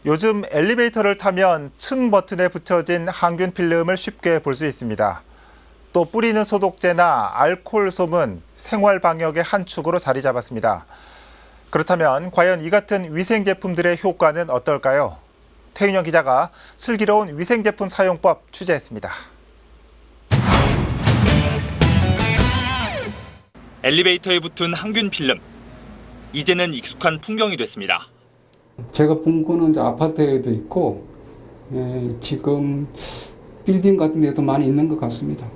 요즘 엘리베이터를 타면 층 버튼에 붙여진 항균 필름을 쉽게 볼 수 있습니다. 또 뿌리는 소독제나 알코올 솜은 생활 방역의 한 축으로 자리 잡았습니다. 그렇다면 과연 이 같은 위생 제품들의 효과는 어떨까요? 태윤영 기자가 슬기로운 위생 제품 사용법 취재했습니다. 엘리베이터에 붙은 항균 필름. 이제는 익숙한 풍경이 됐습니다. 제가 본 거는 이제 아파트에도 있고, 지금 빌딩 같은 데도 많이 있는 것 같습니다.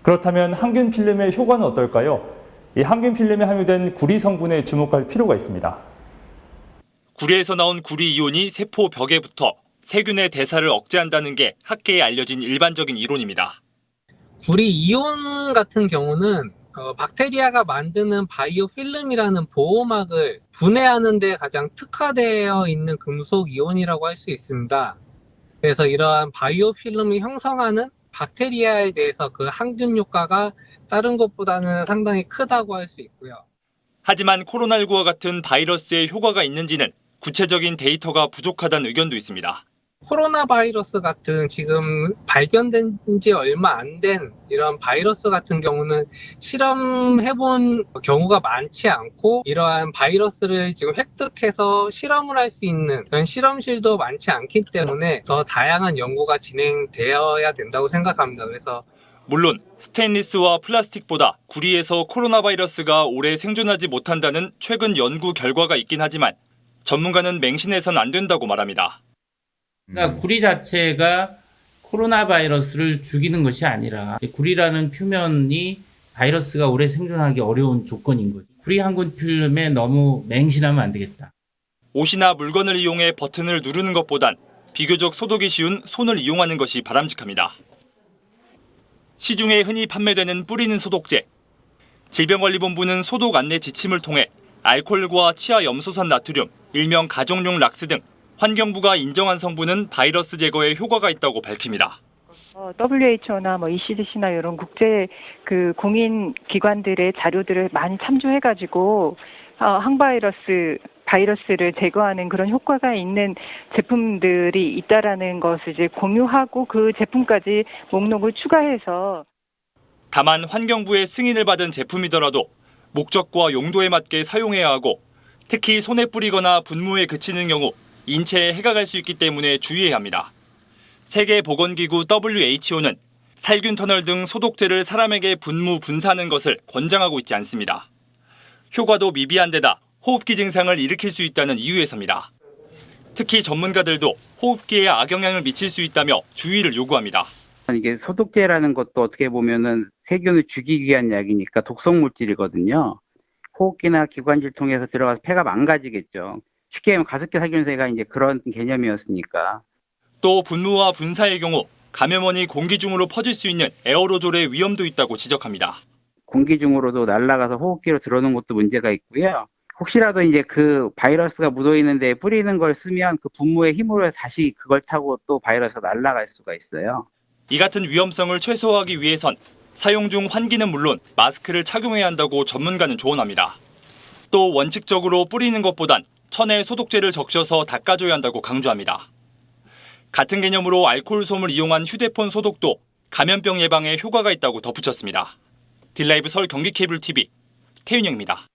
그렇다면 항균 필름의 효과는 어떨까요? 이 항균 필름에 함유된 구리 성분에 주목할 필요가 있습니다. 구리에서 나온 구리 이온이 세포 벽에 붙어 세균의 대사를 억제한다는 게 학계에 알려진 일반적인 이론입니다. 구리 이온 같은 경우는 박테리아가 만드는 바이오 필름이라는 보호막을 분해하는 데 가장 특화되어 있는 금속 이온이라고 할 수 있습니다. 그래서 이러한 바이오 필름을 형성하는 박테리아에 대해서 그 항균 효과가 다른 것보다는 상당히 크다고 할 수 있고요. 하지만 코로나19와 같은 바이러스의 효과가 있는지는 구체적인 데이터가 부족하다는 의견도 있습니다. 코로나 바이러스 같은 지금 발견된 지 얼마 안 된 이런 바이러스 같은 경우는 실험해본 경우가 많지 않고 이러한 바이러스를 지금 획득해서 실험을 할 수 있는 그런 실험실도 많지 않기 때문에 더 다양한 연구가 진행되어야 된다고 생각합니다. 그래서 물론 스테인리스와 플라스틱보다 구리에서 코로나 바이러스가 오래 생존하지 못한다는 최근 연구 결과가 있긴 하지만 전문가는 맹신해선 안 된다고 말합니다. 그러니까 구리 자체가 코로나 바이러스를 죽이는 것이 아니라 구리라는 표면이 바이러스가 오래 생존하기 어려운 조건인 거죠. 구리 항균 필름에 너무 맹신하면 안 되겠다. 옷이나 물건을 이용해 버튼을 누르는 것보단 비교적 소독이 쉬운 손을 이용하는 것이 바람직합니다. 시중에 흔히 판매되는 뿌리는 소독제. 질병관리본부는 소독 안내 지침을 통해 알코올과 치아 염소산 나트륨, 일명 가정용 락스 등 환경부가 인정한 성분은 바이러스 제거에 효과가 있다고 밝힙니다. WHO나 ECDC나 이런 국제 공인 기관들의 자료들을 많이 참조해가지고 바이러스를 제거하는 그런 효과가 있는 제품들이 있다라는 것을 이제 공유하고 그 제품까지 목록을 추가해서. 다만 환경부의 승인을 받은 제품이더라도 목적과 용도에 맞게 사용해야 하고 특히 손에 뿌리거나 분무에 그치는 경우 인체에 해가 갈 수 있기 때문에 주의해야 합니다. 세계보건기구 WHO는 살균 터널 등 소독제를 사람에게 분무, 분사하는 것을 권장하고 있지 않습니다. 효과도 미비한 데다 호흡기 증상을 일으킬 수 있다는 이유에서입니다. 특히 전문가들도 호흡기에 악영향을 미칠 수 있다며 주의를 요구합니다. 이게 소독제라는 것도 어떻게 보면은 세균을 죽이기 위한 약이니까 독성 물질이거든요. 호흡기나 기관지를 통해서 들어가서 폐가 망가지겠죠. 쉽게 하면 가습기 살균제가 이제 그런 개념이었으니까. 또 분무와 분사의 경우 감염원이 공기 중으로 퍼질 수 있는 에어로졸의 위험도 있다고 지적합니다. 공기 중으로도 날아가서 호흡기로 들어오는 것도 문제가 있고요. 혹시라도 이제 그 바이러스가 묻어 있는데 뿌리는 걸 쓰면 그 분무의 힘으로 다시 그걸 타고 또 바이러스가 날아갈 수가 있어요. 이 같은 위험성을 최소화하기 위해선 사용 중 환기는 물론 마스크를 착용해야 한다고 전문가는 조언합니다. 또 원칙적으로 뿌리는 것보단 천에 소독제를 적셔서 닦아줘야 한다고 강조합니다. 같은 개념으로 알코올 솜을 이용한 휴대폰 소독도 감염병 예방에 효과가 있다고 덧붙였습니다. 딜라이브 서울 경기 케이블 TV 태윤영입니다.